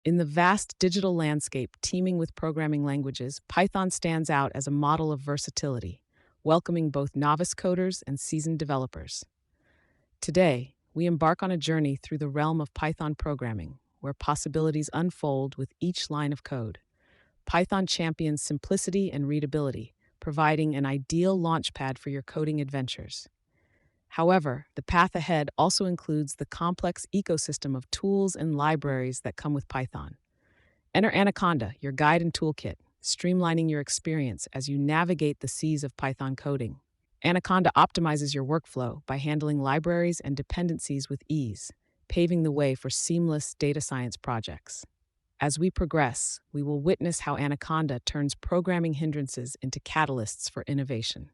In the vast digital landscape teeming with programming languages, Python stands out as a model of versatility, welcoming both novice coders and seasoned developers. Today, we embark on a journey through the realm of Python programming, where possibilities unfold with each line of code. Python champions simplicity and readability, providing an ideal launchpad for your coding adventures. However, the path ahead also includes the complex ecosystem of tools and libraries that come with Python. Enter Anaconda, your guide and toolkit, streamlining your experience as you navigate the seas of Python coding. Anaconda optimizes your workflow by handling libraries and dependencies with ease, paving the way for seamless data science projects. As we progress, we will witness how Anaconda turns programming hindrances into catalysts for innovation.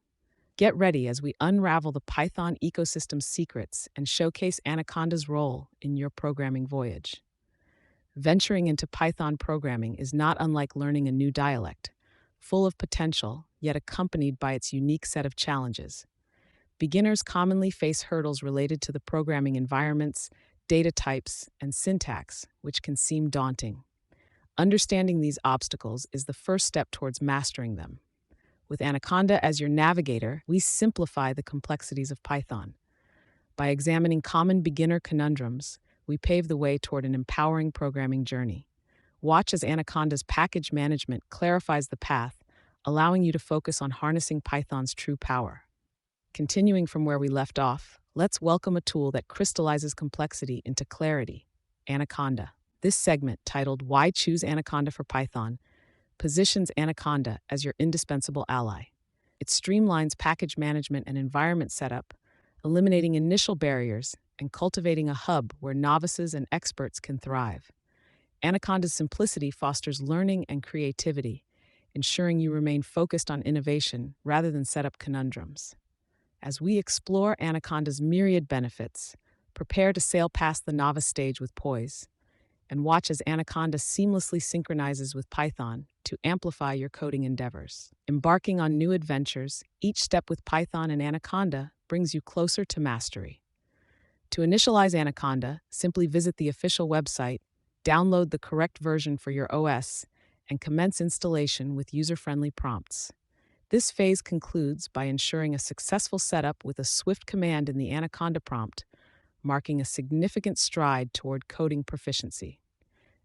Get ready as we unravel the Python ecosystem's secrets and showcase Anaconda's role in your programming voyage. Venturing into Python programming is not unlike learning a new dialect, full of potential, yet accompanied by its unique set of challenges. Beginners commonly face hurdles related to the programming environments, data types, and syntax, which can seem daunting. Understanding these obstacles is the first step towards mastering them. With Anaconda as your navigator, we simplify the complexities of Python. By examining common beginner conundrums, we pave the way toward an empowering programming journey. Watch as Anaconda's package management clarifies the path, allowing you to focus on harnessing Python's true power. Continuing from where we left off, let's welcome a tool that crystallizes complexity into clarity: Anaconda. This segment, titled Why Choose Anaconda for Python, positions Anaconda as your indispensable ally. It streamlines package management and environment setup, eliminating initial barriers and cultivating a hub where novices and experts can thrive. Anaconda's simplicity fosters learning and creativity, ensuring you remain focused on innovation rather than setup conundrums. As we explore Anaconda's myriad benefits, prepare to sail past the novice stage with poise, and watch as Anaconda seamlessly synchronizes with Python to amplify your coding endeavors. Embarking on new adventures, each step with Python and Anaconda brings you closer to mastery. To initialize Anaconda, simply visit the official website, download the correct version for your OS, and commence installation with user-friendly prompts. This phase concludes by ensuring a successful setup with a swift command in the Anaconda prompt, marking a significant stride toward coding proficiency.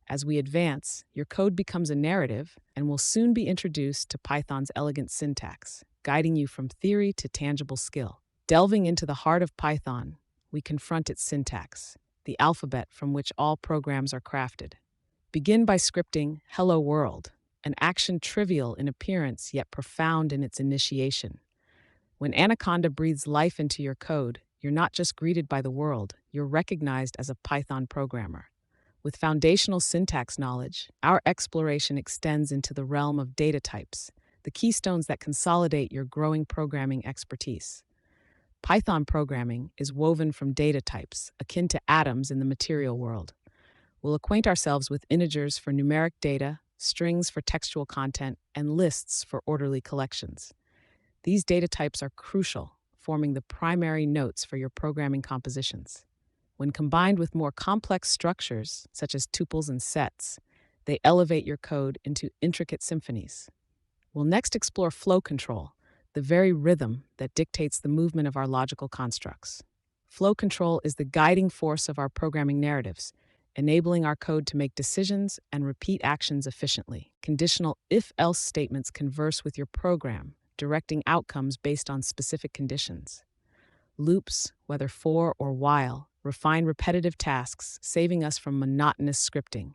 As we advance, your code becomes a narrative and will soon be introduced to Python's elegant syntax, guiding you from theory to tangible skill. Delving into the heart of Python, we confront its syntax, the alphabet from which all programs are crafted. Begin by scripting "Hello World," an action trivial in appearance yet profound in its initiation. When Anaconda breathes life into your code, you're not just greeted by the world, you're recognized as a Python programmer. With foundational syntax knowledge, our exploration extends into the realm of data types, the keystones that consolidate your growing programming expertise. Python programming is woven from data types, akin to atoms in the material world. We'll acquaint ourselves with integers for numeric data, strings for textual content, and lists for orderly collections. These data types are crucial, forming the primary notes for your programming compositions. When combined with more complex structures, such as tuples and sets, they elevate your code into intricate symphonies. We'll next explore flow control, the very rhythm that dictates the movement of our logical constructs. Flow control is the guiding force of our programming narratives, enabling our code to make decisions and repeat actions efficiently. Conditional if-else statements converse with your program, directing outcomes based on specific conditions. Loops, whether for or while, refine repetitive tasks, saving us from monotonous scripting.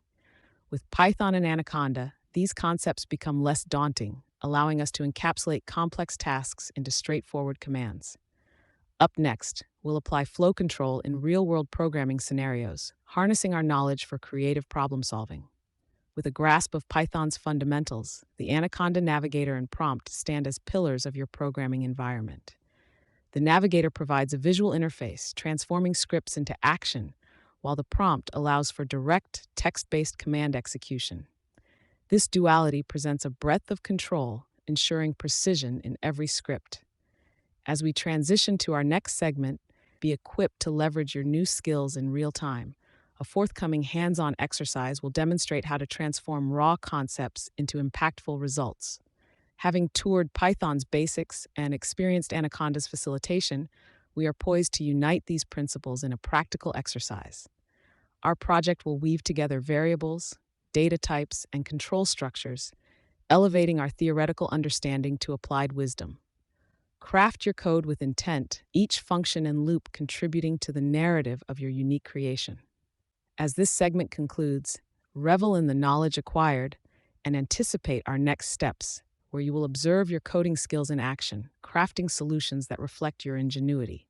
With Python and Anaconda, these concepts become less daunting, allowing us to encapsulate complex tasks into straightforward commands. Up next, we'll apply flow control in real-world programming scenarios, harnessing our knowledge for creative problem-solving. With a grasp of Python's fundamentals, the Anaconda Navigator and prompt stand as pillars of your programming environment. The Navigator provides a visual interface, transforming scripts into action, while the prompt allows for direct, text-based command execution. This duality presents a breadth of control, ensuring precision in every script. As we transition to our next segment, be equipped to leverage your new skills in real time, A forthcoming hands-on exercise will demonstrate how to transform raw concepts into impactful results. Having toured Python's basics and experienced Anaconda's facilitation, we are poised to unite these principles in a practical exercise. Our project will weave together variables, data types, and control structures, elevating our theoretical understanding to applied wisdom. Craft your code with intent, each function and loop contributing to the narrative of your unique creation. As this segment concludes, revel in the knowledge acquired and anticipate our next steps, where you will observe your coding skills in action, crafting solutions that reflect your ingenuity.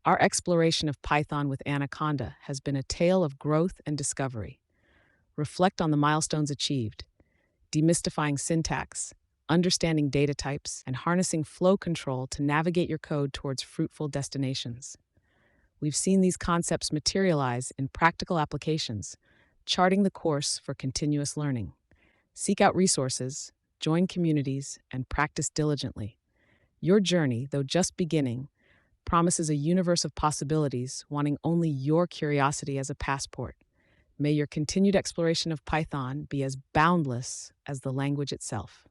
Our exploration of Python with Anaconda has been a tale of growth and discovery. Reflect on the milestones achieved, demystifying syntax, understanding data types, and harnessing flow control to navigate your code towards fruitful destinations. We've seen these concepts materialize in practical applications, charting the course for continuous learning. Seek out resources, join communities, and practice diligently. Your journey, though just beginning, promises a universe of possibilities wanting only your curiosity as a passport. May your continued exploration of Python be as boundless as the language itself.